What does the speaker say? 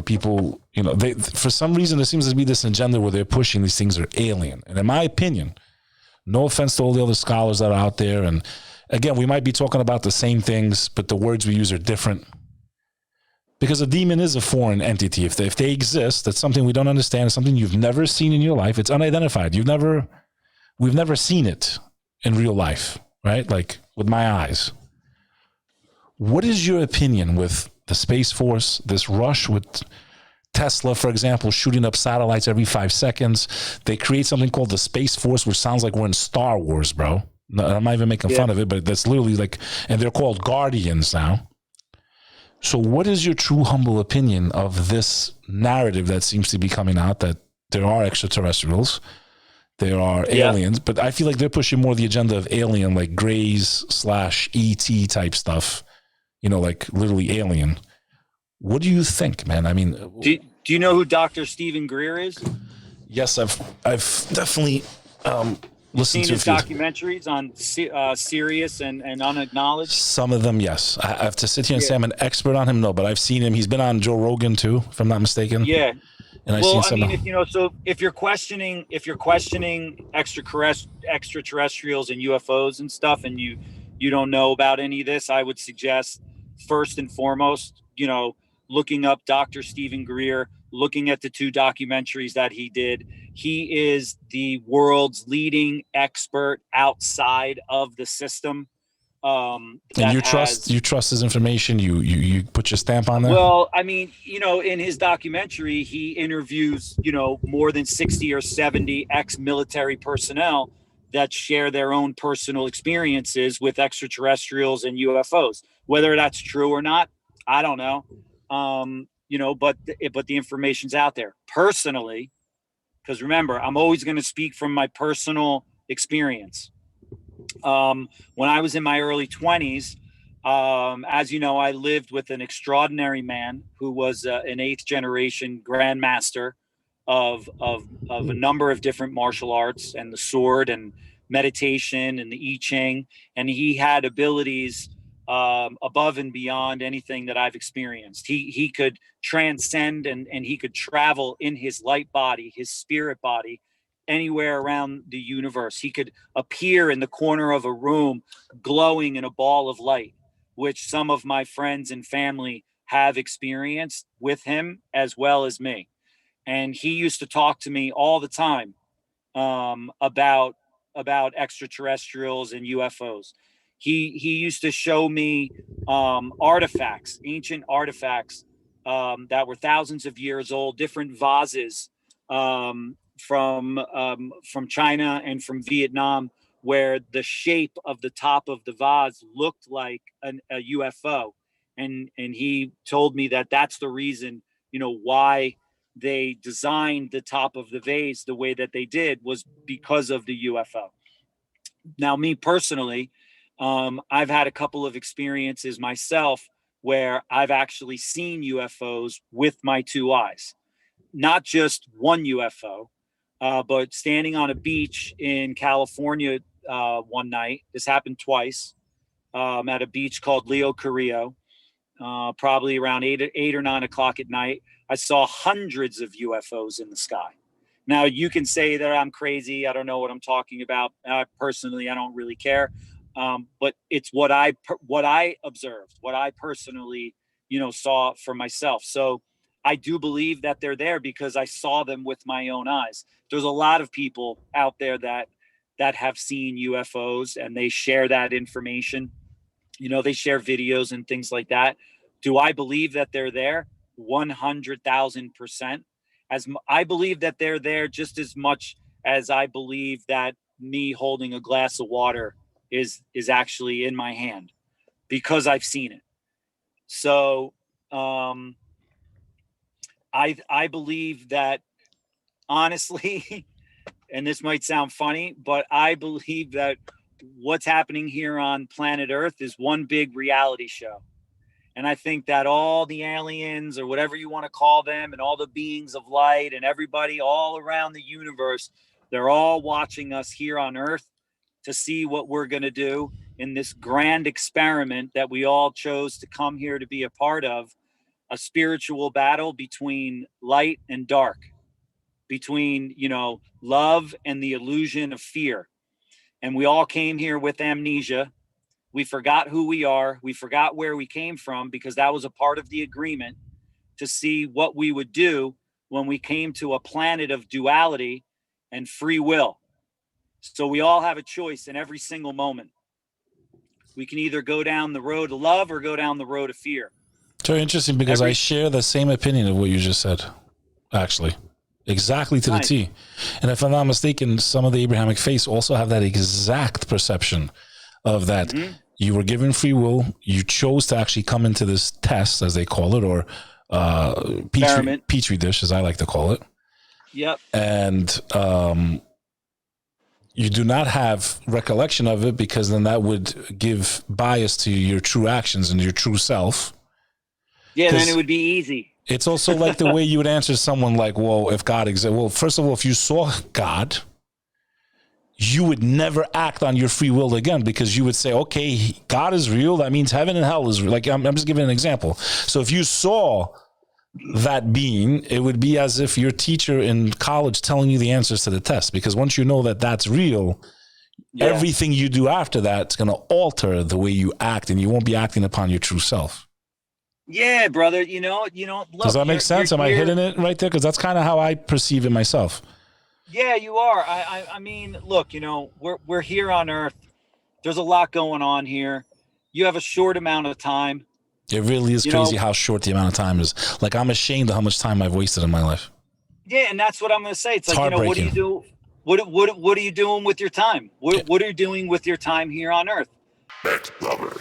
People, they, for some reason, there seems to be this agenda where they're pushing these things are alien. And in my opinion, no offense to all the other scholars that are out there. And again, we might be talking about the same things, but the words we use are different. Because a demon is a foreign entity. If they exist, that's something we don't understand. It's something you've never seen in your life. It's unidentified. We've never seen it in real life, right? Like with my eyes. What is your opinion with the Space Force, this rush with Tesla, for example, shooting up satellites every 5 seconds? They create something called the Space Force, which sounds like we're in Star Wars, bro. No, I'm not even making fun of it, but that's literally like, and they're called Guardians now. So what is your true, humble opinion of this narrative that seems to be coming out that there are extraterrestrials, there are aliens, but I feel like they're pushing more the agenda of alien, like Greys/ET type stuff, like literally alien. What do you think, man? I mean, do you know who Dr. Stephen Greer is? Yes, I've definitely listened to his documentaries on Sirius and Unacknowledged. Some of them, yes. I have to sit here and say I'm an expert on him. No, but I've seen him. He's been on Joe Rogan too, if I'm not mistaken. Yeah. And if you're questioning extraterrestrials and UFOs and stuff, and you don't know about any of this, I would suggest first and foremost, looking up Dr. Stephen Greer, looking at the 2 documentaries that he did. He is the world's leading expert outside of the system. And you trust his information? You put your stamp on that? Well, I mean, in his documentary, he interviews, more than 60 or 70 ex-military personnel that share their own personal experiences with extraterrestrials and UFOs. Whether that's true or not, I don't know. But the information's out there. Personally, because remember, I'm always going to speak from my personal experience. When I was in my early 20s, as you know, I lived with an extraordinary man who was an 8th generation grandmaster of a number of different martial arts and the sword and meditation and the I Ching, and he had abilities above and beyond anything that I've experienced. He could transcend and he could travel in his light body, his spirit body, anywhere around the universe. He could appear in the corner of a room glowing in a ball of light, which some of my friends and family have experienced with him as well as me. And he used to talk to me all the time about extraterrestrials and UFOs. He used to show me artifacts, ancient artifacts that were thousands of years old, different vases from China and from Vietnam, where the shape of the top of the vase looked like a UFO. And he told me that that's the reason, why they designed the top of the vase the way that they did, was because of the UFO. Now, me personally, I've had a couple of experiences myself where I've actually seen UFOs with my 2 eyes, not just one UFO, but standing on a beach in California one night. This happened twice at a beach called Leo Carrillo, probably around 8 or 9 o'clock at night. I saw hundreds of UFOs in the sky. Now, you can say that I'm crazy. I don't know what I'm talking about. Personally, I don't really care. But it's what I observed, what I personally, saw for myself. So I do believe that they're there because I saw them with my own eyes. There's a lot of people out there that have seen UFOs and they share that information. They share videos and things like that. Do I believe that they're there? 100,000%. I believe that they're there just as much as I believe that me holding a glass of water is actually in my hand, because I've seen it. So I believe that, honestly, and this might sound funny, but I believe that what's happening here on planet Earth is one big reality show. And I think that all the aliens, or whatever you want to call them, and all the beings of light and everybody all around the universe, they're all watching us here on Earth to see what we're going to do in this grand experiment that we all chose to come here to be a part of. a spiritual battle between light and dark, between, love and the illusion of fear. And we all came here with amnesia. We forgot who we are. We forgot where we came from, because that was a part of the agreement to see what we would do when we came to a planet of duality and free will. So we all have a choice in every single moment. We can either go down the road of love or go down the road of fear. It's very interesting, because I share the same opinion of what you just said, actually. Exactly to the T. And if I'm not mistaken, some of the Abrahamic faiths also have that exact perception of that. Mm-hmm. You were given free will. You chose to actually come into this test, as they call it, or petri dish, as I like to call it. Yep. And you do not have recollection of it, because then that would give bias to your true actions and your true self. Yeah, then it would be easy. It's also like the way you would answer someone like, well, if God exists, well, first of all, if you saw God, you would never act on your free will again, because you would say, okay, God is real. That means heaven and hell is real. Like, I'm just giving an example. So if you saw that being, it would be as if your teacher in college telling you the answers to the test, because once you know that that's real, everything you do after that is going to alter the way you act, and you won't be acting upon your true self. Yeah, brother. Look, does that make sense? Am I hitting it right there? Because that's kind of how I perceive it myself. Yeah, you are. I mean, look, we're here on Earth. There's a lot going on here. You have a short amount of time. It really is crazy how short the amount of time is. Like, I'm ashamed of how much time I've wasted in my life. Yeah, and that's what I'm going to say. It's like, what do you do? What are you doing with your time? What are you doing with your time here on Earth? Bek Lover.